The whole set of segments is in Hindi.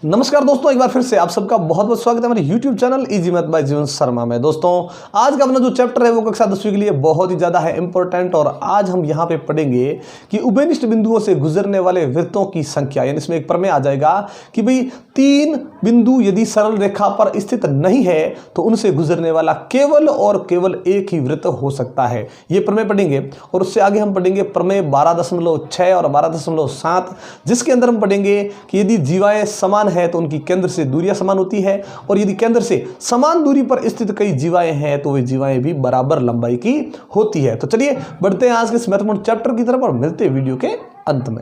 नमस्कार दोस्तों, एक बार फिर से आप सबका बहुत बहुत स्वागत है हमारे YouTube channel easy math bye जीवन शर्मा में। दोस्तों आज का अपना जो चैप्टर है वो कक्षा 10वीं के लिए बहुत ही ज़्यादा है इंपॉर्टेंट। और आज हम यहाँ पे पढ़ेंगे कि उभयनिष्ठ बिंदुओं से गुजरने वाले वृत्तों की संख्या। यानी इसमें एक प्रमेय आ जाएगा कि भाई 3 बिंदु यदि सरल रेखा पर स्थित नहीं है तो उनसे गुजरने वाला केवल और केवल एक ही वृत्त हो सकता है। ये प्रमेय पढ़ेंगे और उससे आगे हम पढ़ेंगे प्रमेय 12.6 और 12.7, जिसके अंदर हम पढ़ेंगे कि यदि जीवाएं समान है तो उनकी केंद्र से दूरियां समान होती है, और यदि केंद्र से समान दूरी पर स्थित कई जीवाएं हैं तो वे जीवाएं भी बराबर लंबाई की होती है। तो चलिए बढ़ते हैं आज के इस महत्वपूर्ण चैप्टर की तरफ और मिलते हैं वीडियो के अंत में।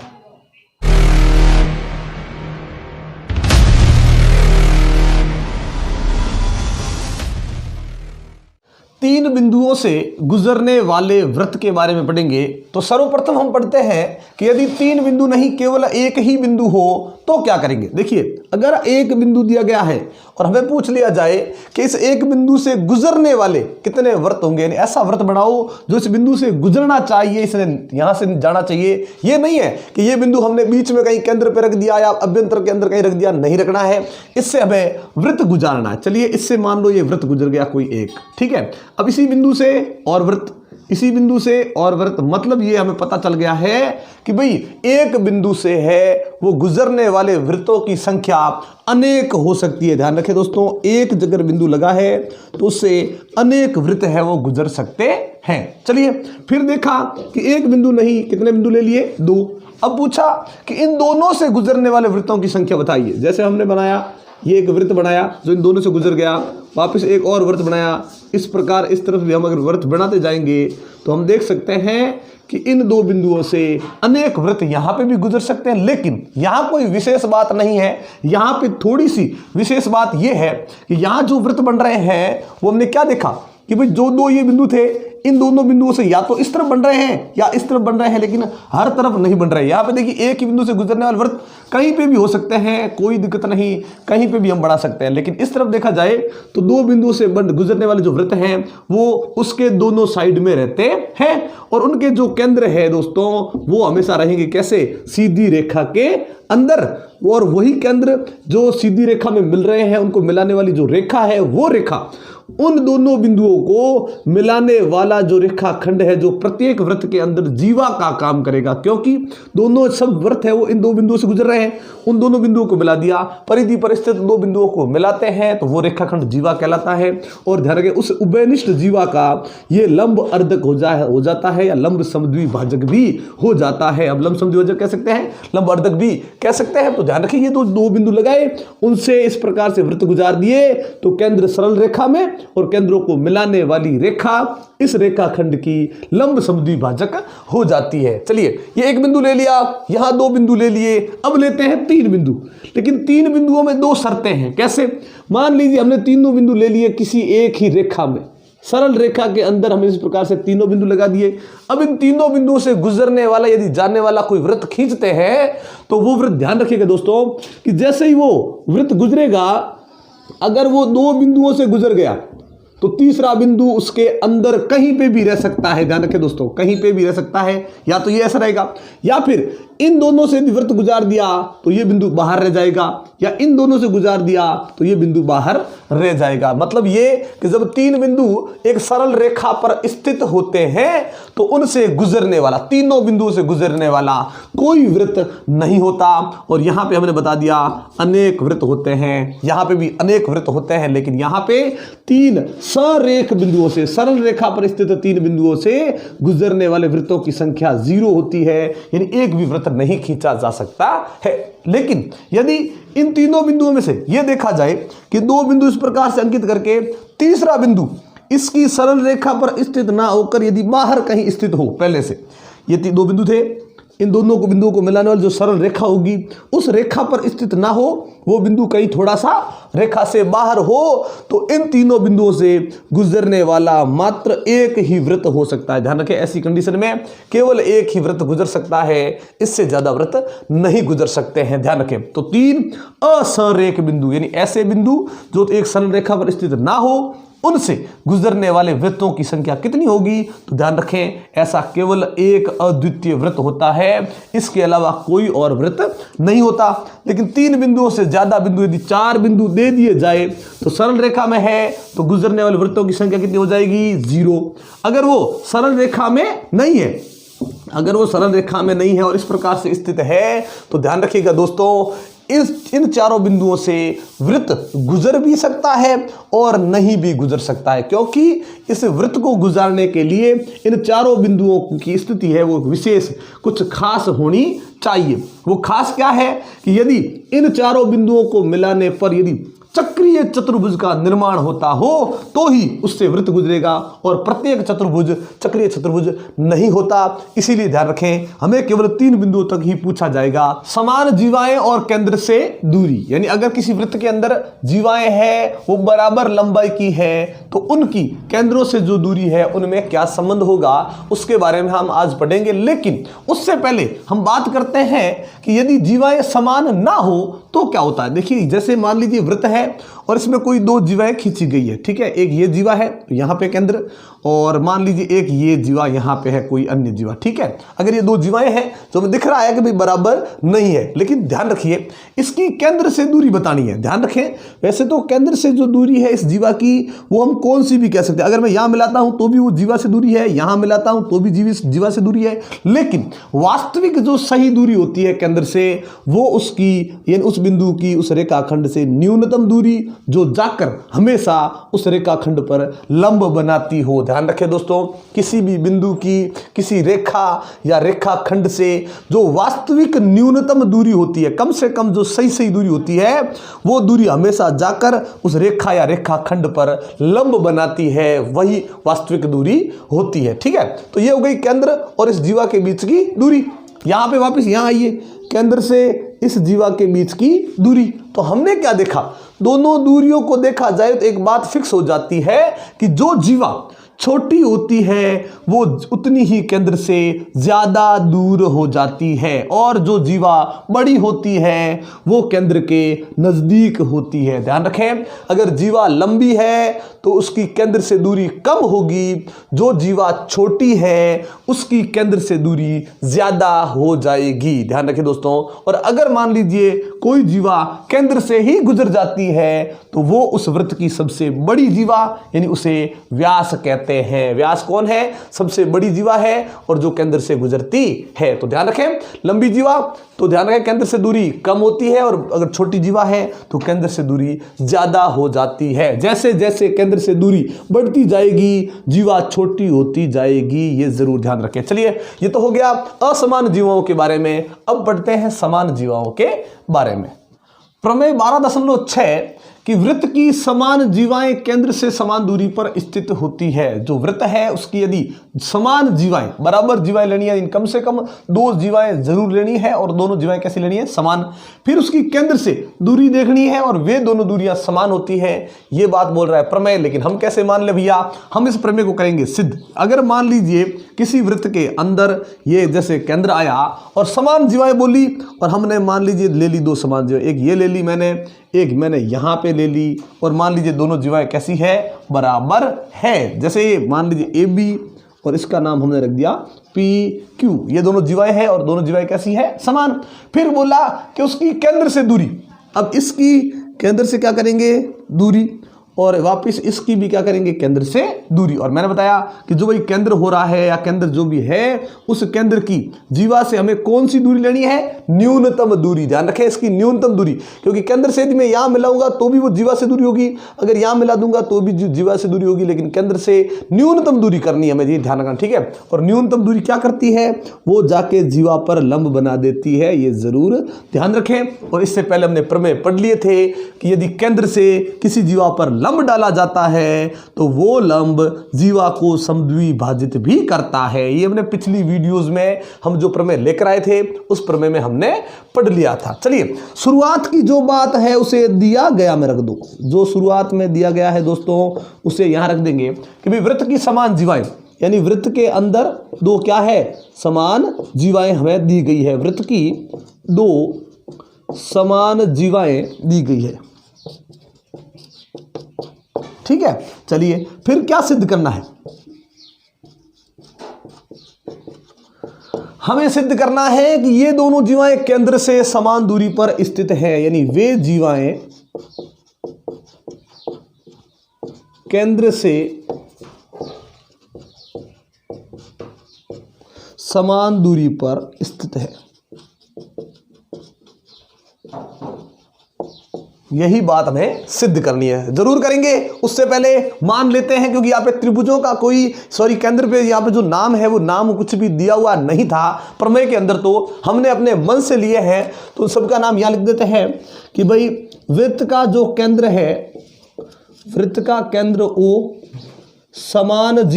तीन बिंदुओं से गुजरने वाले वृत्त के बारे में पढ़ेंगे। तो सर्वप्रथम हम पढ़ते हैं कि यदि 3 बिंदु नहीं केवल एक ही बिंदु हो तो क्या करेंगे। देखिए, अगर एक बिंदु दिया गया है और हमें पूछ लिया जाए कि इस एक बिंदु से गुजरने वाले कितने वृत्त होंगे, यानी ऐसा वृत्त बनाओ जो इस बिंदु से गुजरना चाहिए, इसने यहां से जाना चाहिए। ये नहीं है कि ये बिंदु हमने बीच में कहीं केंद्र पे रख दिया या अभ्यंतर के अंदर कहीं रख दिया, नहीं रखना है, इससे हमें वृत्त गुजारना है। चलिए इससे मान लो ये वृत्त गुजर गया कोई एक, ठीक है। अब इसी बिंदु से और वृत्त, इसी बिंदु से और वृत्त, मतलब ये हमें पता चल गया है कि भाई एक बिंदु से है वो गुजरने वाले वृत्तों की संख्या अनेक हो सकती है। ध्यान रखें दोस्तों, एक जगह बिंदु लगा है तो उससे अनेक वृत्त है वो गुजर सकते हैं। चलिए फिर देखा कि एक बिंदु नहीं, कितने बिंदु ले लिए? 2। अब पूछा कि इन दोनों से गुजरने वाले वृत्तों की संख्या बताइए। जैसे हमने बनाया, ये एक वृत्त बनाया जो इन दोनों से गुजर गया, वापस एक और वृत्त बनाया, इस प्रकार इस तरफ भी हम अगर वृत्त बनाते जाएंगे तो हम देख सकते हैं कि इन 2 बिंदुओं से अनेक वृत्त यहाँ पे भी गुजर सकते हैं। लेकिन यहाँ कोई विशेष बात नहीं है, यहाँ पे थोड़ी सी विशेष बात यह है कि यहाँ जो वृत्त बन रहे हैं वो हमने क्या देखा कि भाई जो 2 ये बिंदु थे, इन दोनों बिंदुओं से या तो इस तरफ बन रहे हैं या इस तरफ बन रहे हैं, लेकिन हर तरफ नहीं बन रहे हैं। यहाँ पे देखिए एक ही बिंदु से गुजरने वाले वृत्त कहीं पे भी हो सकते हैं, कोई दिक्कत नहीं, कहीं पे भी हम बना सकते हैं। लेकिन इस तरफ देखा जाए तो 2 बिंदुओं से गुजरने वाले जो वृत्त हैं वो उसके दोनों साइड में रहते हैं, और उनके जो केंद्र है दोस्तों वो हमेशा रहेंगे कैसे? सीधी रेखा के अंदर। और वही केंद्र जो सीधी रेखा में मिल रहे हैं, उनको मिलाने वाली जो रेखा है वो रेखा उन दोनों बिंदुओं को मिलाने वाला जो रेखाखंड है जो प्रत्येक वृत्त के अंदर जीवा का काम करेगा, क्योंकि दोनों सब वृत्त है वो इन 2 बिंदुओं से गुजर रहे हैं। उन दोनों बिंदुओं को मिला दिया, परिधि पर स्थित 2 बिंदुओं को मिलाते हैं तो वो रेखाखंड जीवा कहलाता है। और ध्यान रखें, उस उभयनिष्ठ जीवा का ये लंब अर्धक हो जाता है या लंब समद्विभाजक भी हो जाता है। अब लंब समद्विभाजक कह सकते हैं, लंब अर्धक भी कह सकते हैं। तो ध्यान रखिए, ये 2 बिंदु लगाए, उनसे इस प्रकार से वृत्त गुजार दिए तो केंद्र सरल रेखा में और केंद्रों को मिलाने वाली रेखा इस रेखाखंड की लंब समद्विभाजक हो जाती है। चलिए ये एक बिंदु ले लिया, यहां 2 बिंदु ले लिए, अब लेते हैं 3 बिंदु। लेकिन 3 बिंदुओं में 2 शर्तें हैं। कैसे? मान लीजिए हमने तीनों बिंदु ले लिए किसी एक ही रेखा में, सरल रेखा के अंदर हम इस प्रकार से तीनों बिंदु लगा दिए। अब इन तीनों बिंदुओं से गुजरने वाला यदि जाने वाला कोई वृत्त खींचते हैं तो वो वृत्त, ध्यान रखिएगा दोस्तों, कि जैसे ही वो वृत्त गुजरेगा, अगर वो 2 बिंदुओं से गुजर गया तो तीसरा बिंदु उसके अंदर कहीं पे भी रह सकता है। ध्यान रखें दोस्तों, कहीं पे भी रह सकता है, या तो ये ऐसा रहेगा, या फिर इन दोनों से वृत्त गुजार दिया तो ये बिंदु बाहर रह जाएगा, या इन दोनों से गुजार दिया तो ये बिंदु बाहर रह जाएगा। मतलब ये कि जब 3 बिंदु एक सरल रेखा पर स्थित होते हैं तो उनसे गुजरने वाला, तीनों बिंदुओं से गुजरने वाला कोई वृत्त नहीं होता। और यहां पे हमने बता दिया अनेक वृत्त होते हैं, यहां पे भी अनेक वृत्त होते हैं, लेकिन यहां पे 3 सरेख बिंदुओं से, सरल रेखा पर स्थित 3 बिंदुओं से गुजरने वाले वृत्तों की संख्या 0 होती है, यानी एक भी वृत्त नहीं खींचा जा सकता है। लेकिन यदि इन तीनों बिंदुओं में से यह देखा जाए कि 2 बिंदु इस प्रकार से अंकित करके तीसरा बिंदु इसकी सरल रेखा पर स्थित ना होकर यदि बाहर कहीं स्थित हो, पहले से ये 2 बिंदु थे, इन दोनों को बिंदुओं को मिलाने वाली जो सरल रेखा होगी उस रेखा पर स्थित ना हो, वो बिंदु कहीं थोड़ा सा रेखा से बाहर हो, तो इन तीनों बिंदुओं से गुजरने वाला मात्र एक ही वृत्त हो सकता है। ध्यान रखें, ऐसी कंडीशन में केवल एक ही वृत्त गुजर सकता है, इससे ज्यादा वृत्त नहीं गुजर सकते हैं। ध्यान रखें, तो 3 असरेख बिंदु, यानी ऐसे बिंदु जो एक सरल रेखा पर स्थित ना हो उनसे गुजरने वाले वृत्तों की संख्या कितनी होगी? तो ध्यान रखें, ऐसा केवल एक अद्वितीय वृत्त होता है, इसके अलावा कोई और वृत्त नहीं होता। लेकिन 3 बिंदुओं से ज्यादा बिंदु, यदि 4 बिंदु दे दिए जाए तो सरल रेखा में है तो गुजरने वाले वृत्तों की संख्या कितनी हो जाएगी? 0। अगर वो सरल रेखा में नहीं है, अगर वो सरल रेखा में नहीं है और इस प्रकार से स्थित है तो ध्यान रखिएगा दोस्तों, इन चारों बिंदुओं से वृत्त गुजर भी सकता है और नहीं भी गुजर सकता है, क्योंकि इस वृत्त को गुजारने के लिए इन चारों बिंदुओं की स्थिति है वो विशेष कुछ खास होनी चाहिए। वो खास क्या है कि यदि इन चारों बिंदुओं को मिलाने पर यदि चक्रीय चतुर्भुज का निर्माण होता हो तो ही उससे वृत्त गुजरेगा, और प्रत्येक चतुर्भुज चक्रीय चतुर्भुज नहीं होता। इसीलिए ध्यान रखें, हमें केवल 3 बिंदुओं तक ही पूछा जाएगा। समान जीवाएं और केंद्र से दूरी, यानी अगर किसी वृत्त के अंदर जीवाएं हैं वो बराबर लंबाई की है तो उनकी केंद्रों से जो दूरी है उनमें क्या संबंध होगा, उसके बारे में हम आज पढ़ेंगे। लेकिन उससे पहले हम बात करते हैं कि यदि जीवाएं समान ना हो तो क्या होता है। देखिए, जैसे मान लीजिए वृत्त है और इसमें कोई 2 जीवाएं खींची गई है, ठीक है, एक ये जीवा है यहाँ पे केंद्र, और मान लीजिए एक ये जीवा यहाँ पे है कोई अन्य जीवा, ठीक है। अगर ये 2 जीवाएं हैं तो हमें दिख रहा है कि भाई बराबर नहीं है, लेकिन ध्यान रखिए इसकी केंद्र से दूरी बतानी है। ध्यान रखें, वैसे तो केंद्र से जो दूरी है इस जीवा की वो हम कौन सी भी कह सकते हैं। अगर मैं यहाँ मिलाता हूं तो भी वो जीवा से दूरी है, यहाँ मिलाता हूं तो भी जीवा से दूरी है, लेकिन वास्तविक जो सही दूरी होती है केंद्र से वो उसकी, यानी उस बिंदु की उस रेखाखंड से न्यूनतम दूरी जो जाकर हमेशा उस रेखाखंड पर लंब बनाती हो। ध्यान रखें दोस्तों, किसी भी बिंदु की किसी रेखा या रेखाखंड से जो वास्तविक न्यूनतम दूरी होती है, कम से कम जो सही दूरी होती है, वो दूरी हमेशा जाकर उस रेखा या रेखाखंड पर लंब बनाती है, वही वास्तविक दूरी होती है। ठीक है, तो ये हो गई केंद्र और इस जीवा के बीच की दूरी। यहां पे वापस यहां आइए, केंद्र से इस जीवा के बीच की दूरी। तो हमने क्या देखा, दोनों दूरियों को देखा जाए तो एक बात फिक्स हो जाती है कि जो जीवा छोटी होती है वो उतनी ही केंद्र से ज्यादा दूर हो जाती है, और जो जीवा बड़ी होती है वो केंद्र के नजदीक होती है। ध्यान रखें, अगर जीवा लंबी है तो उसकी केंद्र से दूरी कम होगी, जो जीवा छोटी है उसकी केंद्र से दूरी ज्यादा हो जाएगी। ध्यान रखें दोस्तों, और अगर मान लीजिए कोई जीवा केंद्र से ही गुजर जाती है तो वो उस वृत्त की सबसे बड़ी जीवा, यानी उसे व्यास कहते हैं। व्यास कौन है? सबसे बड़ी जीवा है और जो केंद्र से गुजरती है। तो ध्यान रखें, लंबी जीवा तो ध्यान रखें केंद्र से दूरी कम होती है, और अगर छोटी जीवा है तो केंद्र से दूरी ज्यादा हो जाती है। जैसे जैसे केंद्र से दूरी बढ़ती जाएगी जीवा छोटी होती जाएगी, ये जरूर ध्यान रखें। चलिए, ये तो हो गया असमान जीवाओं के बारे में। अब पढ़ते हैं समान जीवाओं के बारे में। प्रमेय 12.6 कि वृत्त की समान जीवाएं केंद्र से समान दूरी पर स्थित होती है। जो वृत्त है उसकी यदि समान जीवाएं, बराबर जीवाएं लेनी है, कम से कम 2 जीवाएं जरूर लेनी है, और दोनों जीवाएं कैसी लेनी है? समान। फिर उसकी केंद्र से दूरी देखनी है और वे दोनों दूरियां समान होती है, ये बात बोल रहा है प्रमेय। लेकिन हम कैसे मान ले भैया? हम इस प्रमेय को करेंगे सिद्ध। अगर मान लीजिए किसी वृत्त के अंदर ये जैसे केंद्र आया और समान जीवाएं बोली, और हमने मान लीजिए ले ली 2 समान जीवाएं, एक ये ले ली मैंने, एक मैंने यहां पे ले ली, और मान लीजिए दोनों जीवाएं कैसी है? बराबर है। जैसे ये मान लीजिए ए बी और इसका नाम हमने रख दिया पी क्यू, ये दोनों जीवाएं हैं और दोनों जीवाएं कैसी है? समान। फिर बोला कि उसकी केंद्र से दूरी, अब इसकी केंद्र से क्या करेंगे? दूरी, और वापस इसकी भी क्या करेंगे? केंद्र से दूरी। और मैंने बताया कि जो भाई केंद्र हो रहा है या केंद्र जो भी है, उस केंद्र की जीवा से हमें कौन सी दूरी लेनी है? न्यूनतम दूरी। ध्यान रखें, इसकी न्यूनतम दूरी, क्योंकि केंद्र से यदि मैं यहां मिलाऊंगा तो भी वो जीवा से दूरी होगी, अगर यहां मिला दूंगा तो भी जीवा से दूरी होगी, लेकिन केंद्र से न्यूनतम दूरी करनी है हमें, ये ध्यान रखना। ठीक है, और न्यूनतम दूरी क्या करती है? वो जाके जीवा पर लंब बना देती है, ये जरूर ध्यान रखें। और इससे पहले हमने प्रमेय पढ़ लिए थे कि यदि केंद्र से किसी जीवा पर लंब डाला जाता है तो वो लंब जीवा को समद्विभाजित भी करता है। ये हमने पिछली वीडियोस में हम जो प्रमेय लेकर आए थे उस प्रमेय में हमने पढ़ लिया था। चलिए, शुरुआत की जो बात है उसे दिया गया में रख दो। जो शुरुआत में दिया गया है दोस्तों उसे यहां रख देंगे कि भाई वृत्त की समान जीवाएं, यानी वृत्त के अंदर 2 क्या है? समान जीवाएं हमें दी गई है। वृत्त की 2 समान जीवाएं दी गई है। ठीक है, चलिए फिर क्या सिद्ध करना है, हमें सिद्ध करना है कि ये दोनों जीवाएं केंद्र से समान दूरी पर स्थित हैं, यानी वे जीवाएं केंद्र से समान दूरी पर स्थित है। यही बात हमें सिद्ध करनी है, जरूर करेंगे। उससे पहले मान लेते हैं, क्योंकि यहाँ पे त्रिभुजों का कोई केंद्र पे यहाँ पे जो नाम है वो नाम कुछ भी दिया हुआ नहीं था प्रमेय के अंदर, तो हमने अपने मन से लिए हैं, तो सबका नाम यहाँ लिख देते हैं कि भाई वृत्त का जो केंद्र है, वृत्त का केंद्र O, समान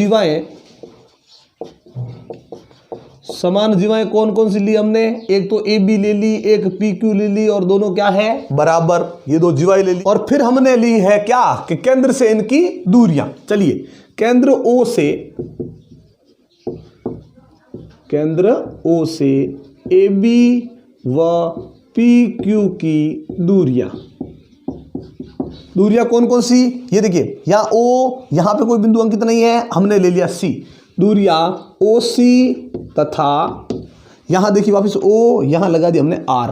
जीवाएं कौन कौन सी ली हमने, एक तो AB ले ली, एक PQ ले ली, और दोनों क्या है बराबर, ये दो जीवाएं ले ली। और फिर हमने ली है क्या कि केंद्र से इनकी दूरियां। चलिए केंद्र O से AB व PQ की दूरियां कौन कौन सी, ये देखिए यहाँ O, यहाँ पे कोई बिंदु अंकित नहीं है, हमने ले लिया C, दूरियां OC तथा यहाँ देखिए वापस O, यहाँ लगा दिया हमने R,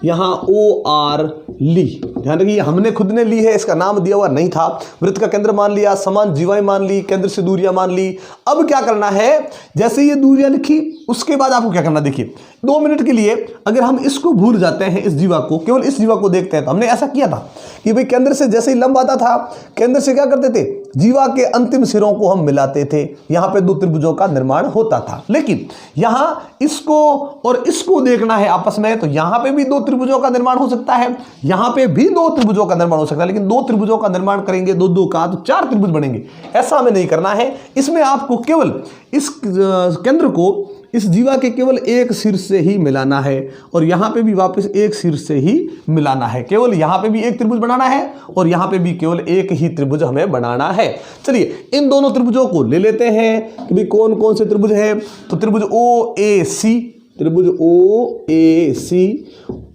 यहाँ OR ली। ध्यान रखिए हमने खुद ने ली है, इसका नाम दिया हुआ नहीं था। वृत्त का केंद्र मान लिया, समान जीवाएं मान ली, केंद्र से दूरियां मान ली। अब क्या करना है, जैसे ये दूरियां लिखी उसके बाद आपको क्या करना, देखिए 2 मिनट के लिए अगर हम इसको भूल जाते हैं, इस जीवा को, केवल इस जीवा को देखते हैं, तो हमने ऐसा किया था कि भाई केंद्र से जैसे ही लंब आता था, केंद्र से क्या करते थे, जीवा के अंतिम सिरों को हम मिलाते थे, यहां पे 2 त्रिभुजों का निर्माण होता था। लेकिन यहां इसको और इसको देखना है आपस में, तो यहां पे भी 2 त्रिभुजों का निर्माण हो सकता है, यहां पे भी 2 त्रिभुजों का निर्माण हो सकता है, लेकिन 2 त्रिभुजों का निर्माण करेंगे 2 का, तो 4 त्रिभुज बनेंगे। ऐसा हमें नहीं करना है, इसमें आपको केवल इस केंद्र को इस जीवा के केवल एक शीर्ष से ही मिलाना है, और यहां पे भी वापस एक शीर्ष से ही मिलाना है। केवल यहां पे भी एक त्रिभुज बनाना है और यहां पे भी केवल एक ही त्रिभुज हमें बनाना है। चलिए इन दोनों त्रिभुजों को ले लेते हैं कि भाई कौन कौन से त्रिभुज है, तो त्रिभुज OAC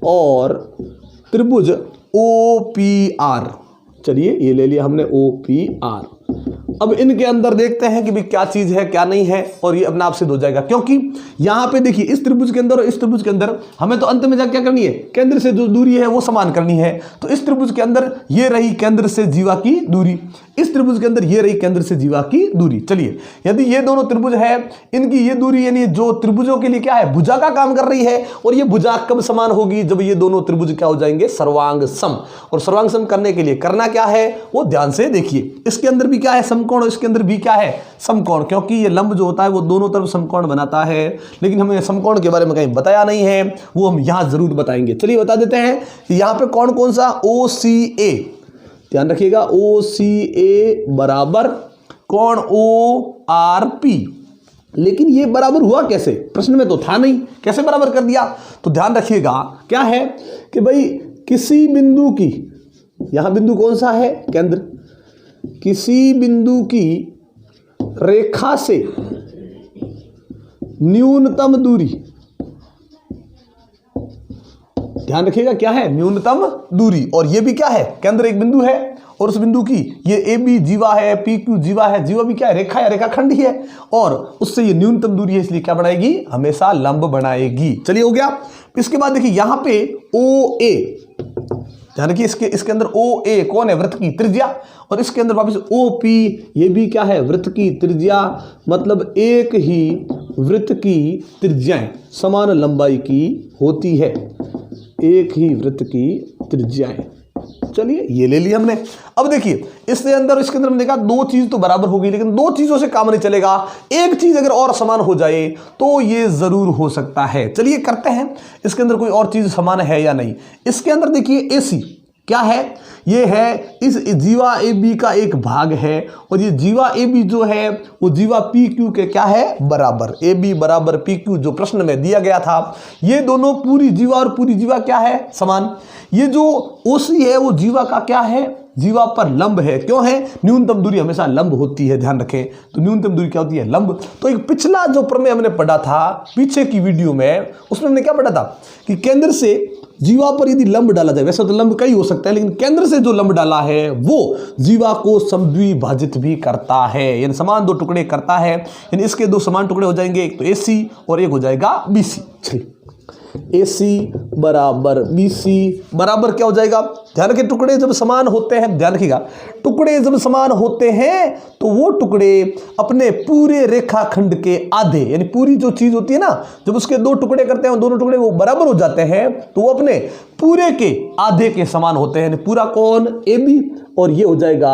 और त्रिभुज OPR। चलिए ये ले लिया हमने OPR। अब इनके अंदर देखते हैं कि भाई क्या चीज है क्या नहीं है, और ये अपने आप सिद्ध हो जाएगा, क्योंकि यहां पे देखिए इस त्रिभुज के अंदर और इस त्रिभुज के अंदर हमें तो अंत में जाकर क्या करनी है, केंद्र से जो दूरी है वो समान करनी है। तो इस त्रिभुज के अंदर ये रही केंद्र से जीवा की दूरी, इस त्रिभुज के अंदर ये रही केंद्र से जीवा की दूरी। चलिए यदि ये दोनों त्रिभुज है, इनकी ये दूरी यानी जो त्रिभुजों के लिए क्या है, भुजा का काम कर रही है, और ये भुजा कब समान होगी, जब ये दोनों त्रिभुज क्या हो जाएंगे, सर्वांग सम। और सर्वांग सम करने के लिए करना क्या है वो ध्यान से देखिए, इसके अंदर भी क्या है समकोण, इसके अंदर भी क्या है समकोण, क्योंकि ये लंब जो होता है वो दोनों तरफ समकोण बनाता है, लेकिन हमें समकोण के बारे में कहीं बताया नहीं है, वो हम यहां जरूर बताएंगे। चलिए बता देते हैं यहां पे कौन कौन सा, OCA, ध्यान रखिएगा OCA बराबर कौन, ORP। लेकिन ये बराबर हुआ कैसे, प्रश्न में तो था नहीं, कैसे बराबर कर दिया, तो ध्यान रखिएगा क्या है कि भाई किसी बिंदु की, यहां बिंदु कौन सा है, केंद्र, किसी बिंदु की रेखा से न्यूनतम दूरी, ध्यान रखिएगा क्या है, न्यूनतम दूरी, और ये भी क्या है, केंद्र एक बिंदु है और उस बिंदु की ये AB जीवा है, PQ जीवा है, जीवा भी क्या है, रेखा या रेखाखंड ही है, और उससे ये न्यूनतम दूरी है, इसलिए क्या बनाएगी, हमेशा लंब बनाएगी। चलिए हो गया। इसके बाद देखिए यहां पे OA, ध्यान रखिए इसके अंदर OA कौन है, वृत्त की त्रिज्या, और इसके अंदर वापस OP, ये भी क्या है, वृत्त की त्रिज्या, मतलब एक ही वृत्त की त्रिज्याएं समान लंबाई की होती है, एक ही वृत्त की त्रिज्याएं। चलिए ये ले लिया हमने। अब देखिए इसके अंदर इसके अंदर हमने देखा 2 चीज तो बराबर होगी, लेकिन 2 चीजों से काम नहीं चलेगा, एक चीज अगर और समान हो जाए तो ये जरूर हो सकता है। चलिए करते हैं इसके अंदर कोई और चीज समान है या नहीं। इसके अंदर देखिए AC क्या है, ये है इस जीवा AB का एक भाग है, और ये जीवा AB जो है वो जीवा PQ के क्या है, बराबर, AB बराबर PQ जो प्रश्न में दिया गया था। ये दोनों पूरी जीवा और पूरी जीवा क्या है, समान। ये जो OC है वो जीवा का क्या है, जीवा पर लंब है। क्यों है, न्यूनतम दूरी हमेशा लंब होती है, ध्यान रखें। तो न्यूनतम दूरी क्या होती है, लंब। तो एक पिछला जो प्रमेय हमने पढ़ा था पीछे की वीडियो में, उसमें हमने क्या पढ़ा था कि केंद्र से जीवा पर यदि लंब डाला जाए, वैसे तो लंब कई हो सकता है, लेकिन केंद्र से जो लंब डाला है वो जीवा को समद्विभाजित भी करता है, यानी समान दो टुकड़े करता है। यानी इसके दो समान टुकड़े हो जाएंगे, एक तो AC और एक हो जाएगा BC। चलिए AC बराबर BC बराबर क्या हो जाएगा, ध्यान रखिए टुकड़े जब समान होते हैं, ध्यान रखिएगा टुकड़े जब समान होते हैं तो वो टुकड़े अपने पूरे रेखाखंड के आधे, यानी पूरी जो चीज होती है ना, जब उसके दो टुकड़े करते हैं दोनों टुकड़े वो बराबर हो जाते हैं तो वो अपने पूरे के आधे के समान होते हैं। पूरा कौन, AB, और ये हो जाएगा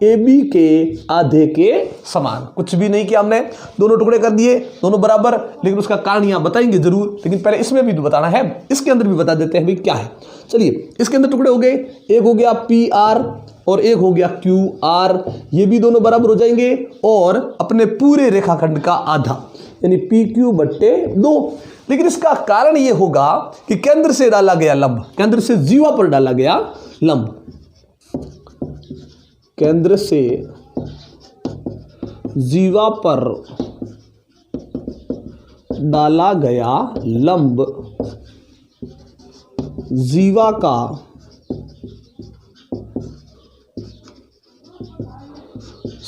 AB के आधे के समान। कुछ भी नहीं किया हमने, दोनों टुकड़े कर दिए दोनों बराबर, लेकिन उसका कारण यहां बताएंगे जरूर, लेकिन पहले इसमें भी बताना है, इसके अंदर भी बता देते हैं भाई क्या है। चलिए इसके अंदर टुकड़े हो गए, एक हो गया PR और एक हो गया QR, ये भी दोनों बराबर हो जाएंगे और अपने पूरे रेखाखंड का आधा, यानी PQ/2। लेकिन इसका कारण ये होगा कि केंद्र से डाला गया लंब, केंद्र से जीवा पर डाला गया लंब, केंद्र से जीवा पर डाला गया लंब जीवा का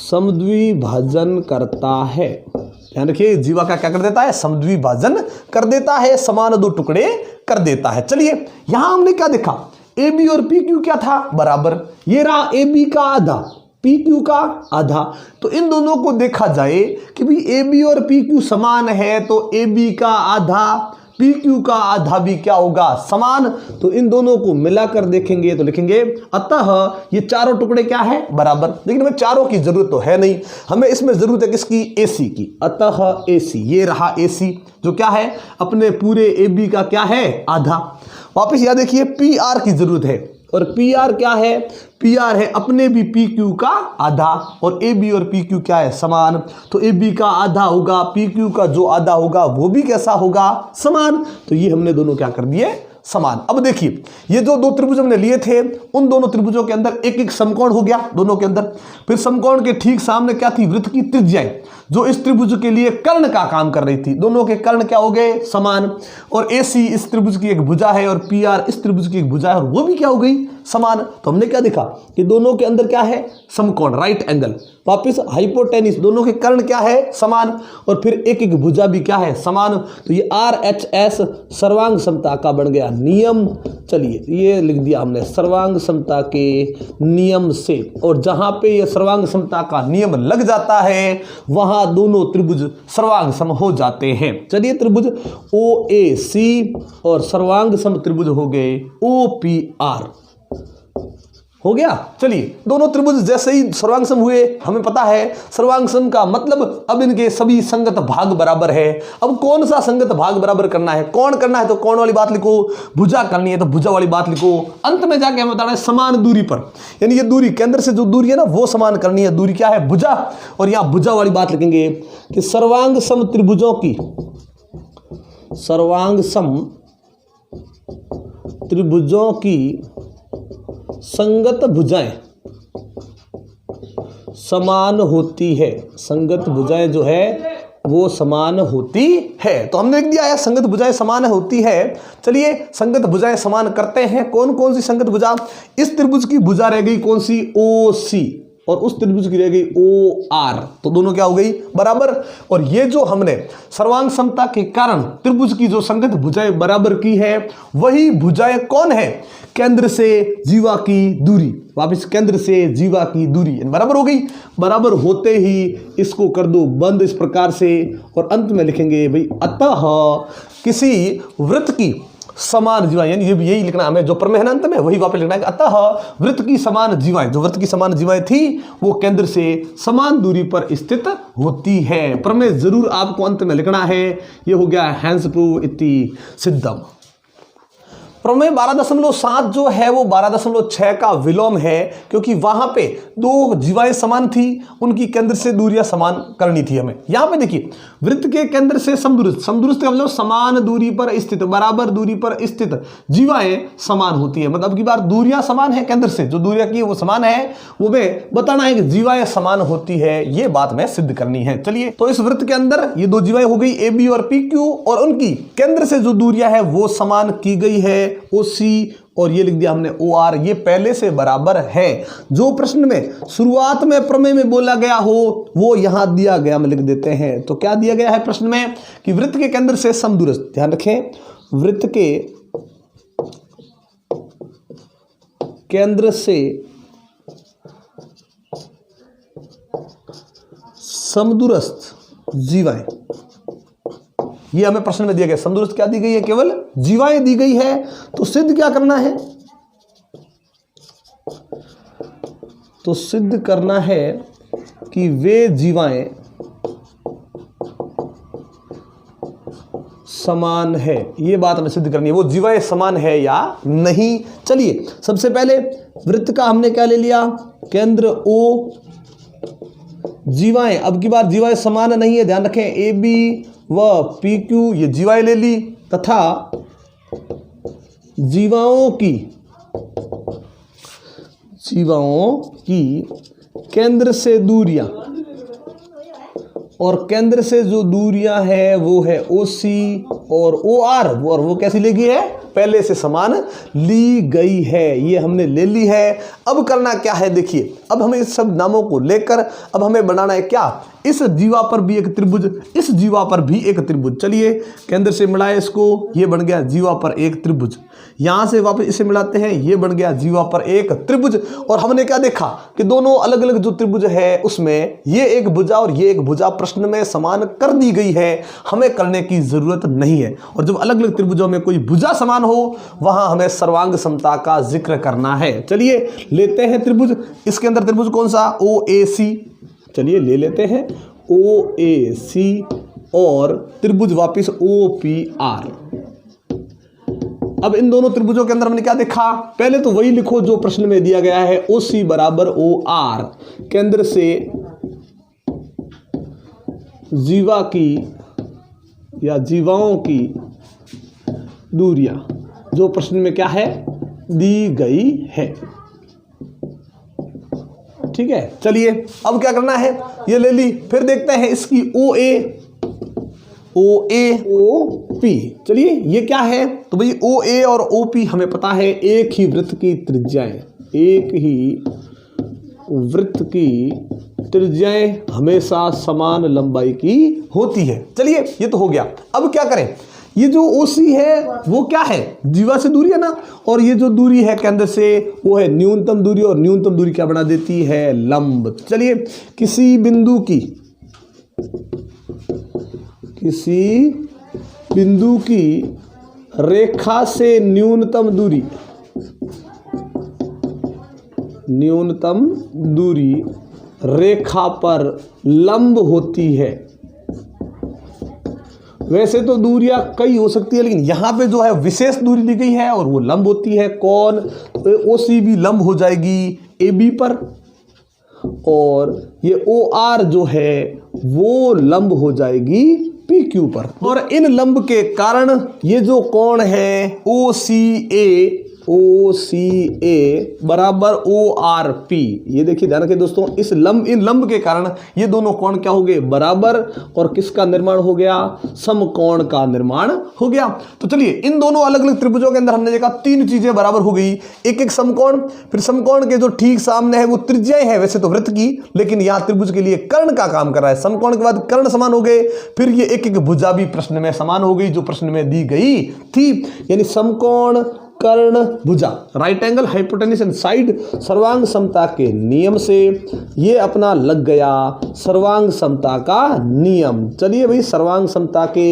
समद्विभाजन करता है। ध्यान रखिए जीवा का क्या कर देता है, समद्विभाजन कर देता है, समान दो टुकड़े कर देता है। चलिए यहां हमने क्या देखा, AB और PQ क्या था, बराबर, ये रहा AB का आधा PQ का आधा, तो इन दोनों को देखा जाए कि भी AB और PQ समान है तो AB का आधा PQ का आधा भी क्या होगा, समान। तो इन दोनों को मिलाकर देखेंगे तो लिखेंगे अतः ये चारों टुकड़े क्या है, बराबर। लेकिन हमें चारों की जरूरत तो है नहीं, हमें इसमें जरूरत है किसकी, AC की। अतः AC, ये रहा AC जो क्या है अपने पूरे AB का क्या है, आधा। वापस याद देखिए PR की जरूरत है, और PR क्या है, PR है अपने भी PQ का आधा, और AB और PQ क्या है, समान। तो AB का आधा होगा, PQ का जो आधा होगा वो भी कैसा होगा, समान। तो ये हमने दोनों क्या कर दिए, समान। अब देखिए ये जो दो त्रिभुज हमने लिए थे उन दोनों त्रिभुजों के अंदर एक एक समकोण हो गया दोनों के अंदर। फिर समकोण के ठीक सामने क्या थी, वृत्त की त्रिज्याएं जो इस त्रिभुज के लिए कर्ण का काम कर रही थी, दोनों के कर्ण क्या हो गए, समान। और AC इस त्रिभुज की एक भुजा है और PR इस त्रिभुज की एक भुजा है और वो भी क्या हो गई, समान। तो हमने क्या देखा कि दोनों के अंदर क्या है, समकोण, राइट एंगल। वापिस हाइपोटेनिस, दोनों के कर्ण क्या है, समान, और फिर एक एक भुजा भी क्या है, समान। तो ये RHS सर्वांग समता का बन गया नियम। चलिए ये लिख दिया हमने सर्वांग समता के नियम से, और जहां पे ये सर्वांग समता का नियम लग जाता है वहां दोनों त्रिभुज सर्वांग सम हो जाते हैं। चलिए त्रिभुज OAC और सर्वांग सम त्रिभुज हो गए OPR, हो गया। चलिए दोनों त्रिभुज जैसे ही सर्वांग सम हुए, हमें पता है सर्वांग सम का मतलब अब इनके सभी संगत भाग बराबर है। अब कौन सा संगत भाग बराबर करना है, कौन करना है तो कौन वाली बात लिखो, भुजा करनी है तो भुजा वाली बात लिखो। अंत में जाके हमें बताना है समान दूरी पर, यानी ये दूरी केंद्र से जो दूरी है ना वो समान करनी है, दूरी क्या है, भुजा। और यहां भुजा वाली बात लिखेंगे कि सर्वांग सम त्रिभुजों की, सर्वांग सम त्रिभुजों की संगत भुजाएं समान होती है, संगत भुजाएं जो है वो समान होती है। तो हमने लिख दिया है संगत भुजाएं समान होती है। चलिए संगत भुजाएं समान करते हैं, कौन कौन सी संगत भुजा, इस त्रिभुज की भुजा रह गई कौन सी, OC, और उस त्रिभुज की रह गई OR, तो दोनों क्या हो गई, बराबर। और ये जो हमने सर्वांग समता के कारण त्रिभुज की जो संगत भुजाएं बराबर की है वही भुजाएं कौन है, केंद्र से जीवा की दूरी। वापिस केंद्र से जीवा की दूरी बराबर हो गई। बराबर होते ही इसको कर दो बंद इस प्रकार से, और अंत में लिखेंगे भाई अतः किसी वृत्त की समान जीवाएं, यानी ये भी यही लिखना हमें जो प्रमेय है अंत में वही वापस लिखना है। अतः वृत्त की समान जीवाएं, जो वृत्त की समान जीवाएं थी वो केंद्र से समान दूरी पर स्थित होती है। प्रमेय जरूर आपको अंत में लिखना है। ये हो गया हैंस प्रूव इति सिद्धम। प्रमेय 12.7 जो है वो 12.6 का विलोम है, क्योंकि वहां पे दो जीवाएं समान थी, उनकी केंद्र से दूरियां समान करनी थी हमें। यहां पे देखिए वृत्त के केंद्र से समदूरस्थ, समदूरस्थ का मतलब समान दूरी पर स्थित, बराबर दूरी पर स्थित जीवाएं समान होती है। मतलब की बार दूरियां समान है, केंद्र से जो दूरियां की वो समान है, वो मैं बताना है कि जीवाएं समान होती है, ये बात मैं सिद्ध करनी है। चलिए तो इस वृत्त के अंदर ये दो जीवाएं हो गई AB और PQ, और उनकी केंद्र से जो दूरियां है वो समान की गई है। OC और ये लिख दिया हमने OR, ये पहले से बराबर है। जो प्रश्न में शुरुआत में प्रमेय में बोला गया हो वो यहां दिया गया, हम लिख देते हैं। तो क्या दिया गया है प्रश्न में कि वृत्त के केंद्र से समदूरस्थ, ध्यान रखें, वृत्त के केंद्र से समदूरस्थ जीवाएं, ये हमें प्रश्न में दिया गया। समदूरस्थ क्या दी गई है? केवल जीवाएं दी गई है। तो सिद्ध क्या करना है? तो सिद्ध करना है कि वे जीवाएं समान है। ये बात हमें सिद्ध करनी है, वो जीवाएं समान है या नहीं। चलिए सबसे पहले वृत्त का हमने क्या ले लिया? केंद्र O, जीवाएं, अब की बार जीवाएं समान नहीं है, ध्यान रखें, AB व PQ ये जीवाएं ले ली, तथा जीवाओं की केंद्र से दूरियां, और केंद्र से जो दूरियां है वो है OC और OR, और वो कैसी ली गई है? पहले से समान ली गई है। ये हमने ले ली है। अब करना क्या है? देखिए, अब हमें इस सब नामों को लेकर अब हमें बनाना है क्या? इस जीवा पर भी एक त्रिभुज, इस जीवा पर भी एक त्रिभुज। चलिए केंद्र से मिलाए इसको, ये बन गया जीवा पर एक त्रिभुज। यहां से वापस इसे मिलाते हैं, ये बन गया जीवा पर एक त्रिभुज। और हमने क्या देखा कि दोनों अलग अलग जो त्रिभुज है उसमें ये एक भुजा और ये एक भुजा प्रश्न में समान कर दी गई है, हमें करने की जरूरत नहीं है। और जब अलग अलग त्रिभुजों में कोई भुजा समान हो वहां हमें सर्वांग समता का जिक्र करना है। चलिए लेते हैं त्रिभुज, इसके अंदर त्रिभुज कौन सा? OAC। चलिए ले लेते हैं OAC और त्रिभुज वापिस OPR। अब इन दोनों त्रिभुजों के अंदर हमने क्या देखा? पहले तो वही लिखो जो प्रश्न में दिया गया है, OC बराबर OR, केंद्र से जीवा की या जीवाओं की दूरियां जो प्रश्न में क्या है? दी गई है। ठीक है, चलिए अब क्या करना है? ये ले ली, फिर देखते हैं इसकी OP। चलिए ये क्या है? तो भाई OA और OP हमें पता है एक ही वृत्त की त्रिज्याएं, एक ही वृत्त की त्रिज्याएं हमेशा समान लंबाई की होती है। चलिए ये तो हो गया। अब क्या करें? ये जो OC है वो क्या है? जीवा से दूरी है ना, और ये जो दूरी है केंद्र से वो है न्यूनतम दूरी, और न्यूनतम दूरी क्या बना देती है? लंब। चलिए किसी बिंदु की रेखा से न्यूनतम दूरी रेखा पर लंब होती है। वैसे तो दूरियां कई हो सकती है, लेकिन यहां पे जो है विशेष दूरी दी गई है और वो लंब होती है। कौन? तो OC भी लंब हो जाएगी AB पर, और ये OR जो है वो लंब हो जाएगी PQ पर। और इन लंब के कारण ये जो कोण है OCA बराबर ORP, ये देखिए ध्यान रखिए दोस्तों, इन लंब के कारण ये दोनों कोण क्या हो गए? बराबर। और किसका निर्माण हो गया? समकोण का निर्माण हो गया। तो चलिए इन दोनों अलग अलग त्रिभुजों के अंदर हमने देखा तीन चीजें बराबर हो गई, एक एक समकोण, फिर समकोण के जो ठीक सामने है वो त्रिज्याएं है वैसे तो वृत्त की, लेकिन यहां त्रिभुज के लिए कर्ण का काम कर रहा है। समकोण के बाद कर्ण समान हो गए, फिर ये एक एक भुजा भी प्रश्न में समान हो गई जो प्रश्न में दी गई थी। यानी समकोण, कर्ण, भुजा, right angle, hypotenuse and side, सर्वांग समता के नियम से ये अपना लग गया सर्वांग समता का नियम। चलिए भाई, सर्वांग समता के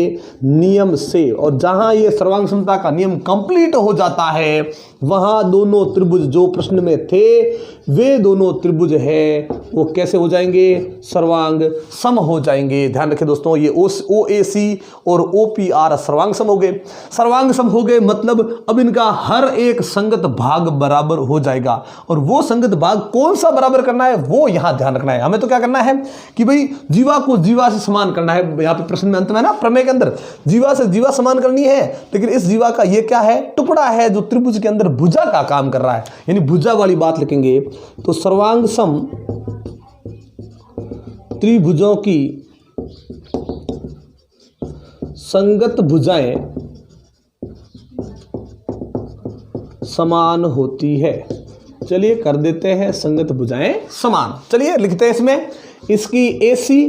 नियम से, और जहां ये सर्वांग समता का नियम कंप्लीट हो जाता है वहां दोनों त्रिभुज जो प्रश्न में थे वे दोनों त्रिभुज है वो कैसे हो जाएंगे? सर्वांग सम हो जाएंगे। ध्यान रखें दोस्तों, ये OAC और OPR सर्वांग सम हो गए। सर्वांग सम हो गए मतलब अब इनका हर एक संगत भाग बराबर हो जाएगा, और वो संगत भाग कौन सा बराबर करना है वो यहां ध्यान रखना है। हमें तो क्या करना है कि भाई जीवा को जीवा से समान करना है। यहां पे प्रश्न में अंत में ना प्रमेय के अंदर जीवा से जीवा समान करनी है, लेकिन इस जीवा का ये क्या है? टुकड़ा है जो त्रिभुज के अंदर भुजा का काम कर रहा है, यानी भुजा वाली बात लिखेंगे। तो सर्वांग सम त्रिभुजों की संगत भुजाएं समान होती है। चलिए कर देते हैं संगत भुजाएं समान। चलिए लिखते हैं इसमें, इसकी AC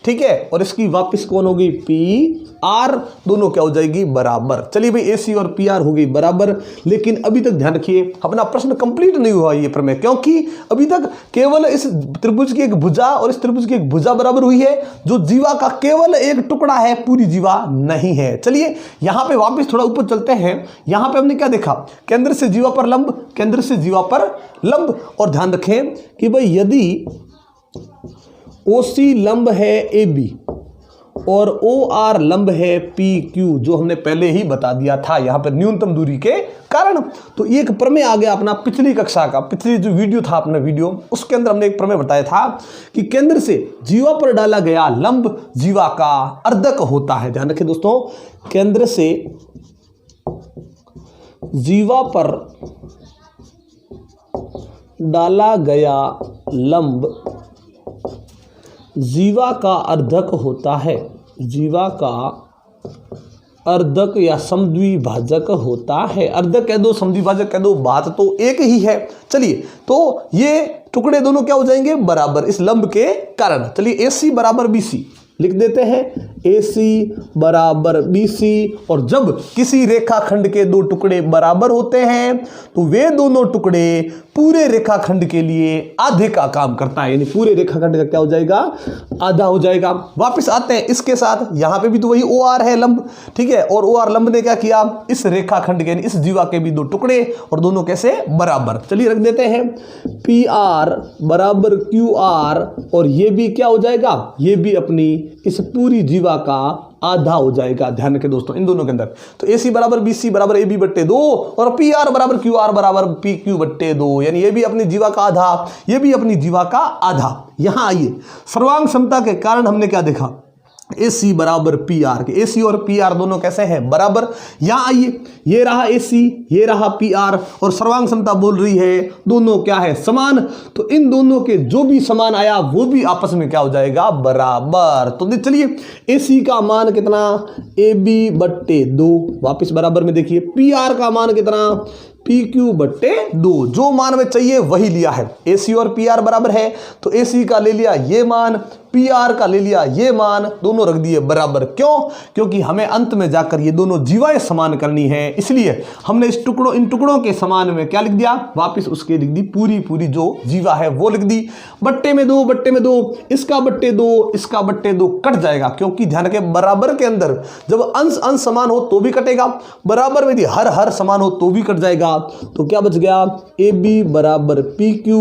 ठीक है और इसकी वापस कौन होगी PR, दोनों क्या हो जाएगी बराबर। चलिए भाई AC और PR हो गई बराबर। लेकिन अभी तक ध्यान रखिए अपना प्रश्न कंप्लीट नहीं हुआ ये प्रमेय, क्योंकि अभी तक केवल इस त्रिभुज की एक भुजा और इस त्रिभुज की एक भुजा बराबर हुई है, जो जीवा का केवल एक टुकड़ा है, पूरी जीवा नहीं है। चलिए यहां पे वापस थोड़ा ऊपर चलते हैं। यहां पे हमने क्या देखा, केंद्र से जीवा पर लंब, केंद्र से जीवा पर लंब। और ध्यान रखें कि भाई यदि OC लंब है AB और OR लंब है PQ, जो हमने पहले ही बता दिया था यहां पर न्यूनतम दूरी के कारण। तो एक प्रमेय आ गया अपना पिछली कक्षा का, पिछली जो वीडियो था अपना वीडियो, उसके अंदर हमने एक प्रमेय बताया था कि केंद्र से जीवा पर डाला गया लंब जीवा का अर्धक होता है। ध्यान रखें दोस्तों, केंद्र से जीवा पर डाला गया लंब जीवा का अर्धक होता है, जीवा का अर्धक या समद्विभाजक होता है। अर्धक कह दो, समद्विभाजक कह दो, बात तो एक ही है। चलिए तो ये टुकड़े दोनों क्या हो जाएंगे बराबर इस लंब के कारण। चलिए AC बराबर BC लिख देते हैं, AC बराबर BC। और जब किसी रेखाखंड के दो टुकड़े बराबर होते हैं तो वे दोनों टुकड़े पूरे रेखाखंड के लिए आधे का काम करता है, यानी पूरे रेखाखंड का क्या हो जाएगा आधा हो जाएगा। वापस आते हैं इसके साथ, यहां पे भी तो वही OR है लंब, ठीक है। और OR लंब ने क्या किया, इस रेखाखंड के यानी इस जीवा के भी दो टुकड़े और दोनों कैसे बराबर। चलिए रख देते हैं PR बराबर QR और ये भी क्या हो जाएगा, ये भी अपनी इस पूरी जीवा का आधा हो जाएगा। ध्यान रखें दोस्तों इन दोनों के अंदर, तो AC बराबर BC बराबर AB बट्टे 2 और PR बराबर QR बराबर PQ बट्टे 2, यानी ये भी अपनी जीवा का आधा, ये भी अपनी जीवा का आधा। यहां आइए, सर्वांग समता के कारण हमने क्या देखा, AC बराबर PR के, AC और PR दोनों कैसे हैं बराबर। यहां आइए, ये रहा AC, ये रहा PR और सर्वांग समता बोल रही है दोनों क्या है समान। तो इन दोनों के जो भी समान आया वो भी आपस में क्या हो जाएगा बराबर। तो चलिए AC का मान कितना AB बट्टे 2, वापिस बराबर में देखिए PR का मान कितना PQ बट्टे 2, जो मान में चाहिए वही लिया है। AC और PR बराबर है तो AC का ले लिया ये मान, PR का ले लिया ये मान, दोनों रख दिए बराबर। क्यों, क्योंकि हमें अंत में जाकर ये दोनों जीवाएं समान करनी है, इसलिए हमने इस इन टुकड़ों के समान में क्या लिख दिया, वापस उसके लिख दी पूरी जो जीवा है वो लिख दी। बट्टे में 2 बट्टे में 2, इसका बट्टे 2 इसका बट्टे 2 कट जाएगा, क्योंकि ध्यान रखें बराबर के अंदर जब अंश अंश समान हो तो भी कटेगा, बराबर में यदि हर समान हो तो भी कट जाएगा। तो क्या बच गया AB बराबर PQ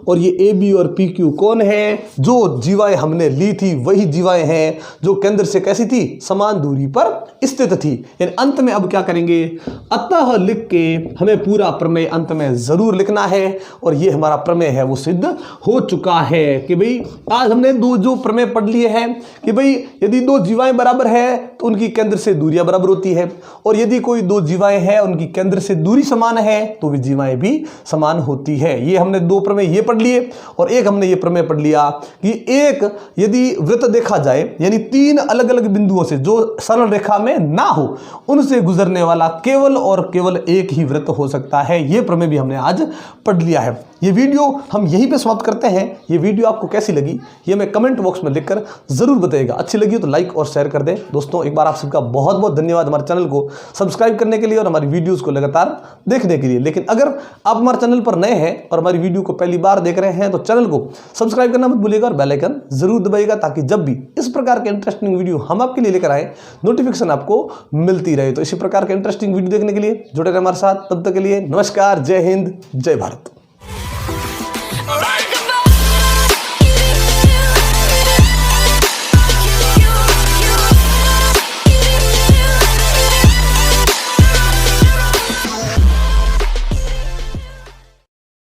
और ये AB और PQ कौन है, जो जीवाएं हमने ली थी वही जीवाएं हैं जो केंद्र से कैसी थी समान दूरी पर स्थित थी। यानी अंत में अब क्या करेंगे, अतः लिख के हमें पूरा प्रमेय अंत में जरूर लिखना है। और ये हमारा प्रमेय है वो सिद्ध हो चुका है कि भाई आज हमने दो जो प्रमेय पढ़ लिए हैं कि भाई यदि दो जीवाएं बराबर है तो उनकी केंद्र से दूरियां बराबर होती है, और यदि कोई दो जीवाएं हैं उनकी केंद्र से दूरी समान है तो वे जीवाएं भी समान होती है। ये हमने दो प्रमेय ये पढ़ लिए, और एक हमने ये प्रमेय पढ़ लिया कि एक यदि वृत्त देखा जाए यानी 3 अलग अलग बिंदुओं से जो सरल रेखा में ना हो उनसे गुजरने वाला केवल और केवल एक ही वृत्त हो सकता है। ये प्रमेय भी हमने आज पढ़ लिया है। ये वीडियो हम यहीं पे समाप्त करते हैं। ये वीडियो आपको कैसी लगी ये मैं कमेंट बॉक्स में लिखकर जरूर बताइएगा। अच्छी लगी तो लाइक और शेयर कर दें। दोस्तों एक बार आप सबका बहुत बहुत धन्यवाद हमारे चैनल को सब्सक्राइब करने के लिए और हमारी वीडियोस को लगातार देखने के लिए। लेकिन अगर आप हमारे चैनल पर नए हैं और हमारी वीडियो को पहली बार देख रहे हैं तो चैनल को सब्सक्राइब करना मत भूलिएगा और बेल आइकन जरूर दबाइएगा, ताकि जब भी इस प्रकार के इंटरेस्टिंग वीडियो हम आपके लिए लेकर आए नोटिफिकेशन आपको मिलती रहे। तो इसी प्रकार के इंटरेस्टिंग वीडियो देखने के लिए जुड़े रहे हमारे साथ। तब तक के लिए नमस्कार, जय हिंद, जय भारत।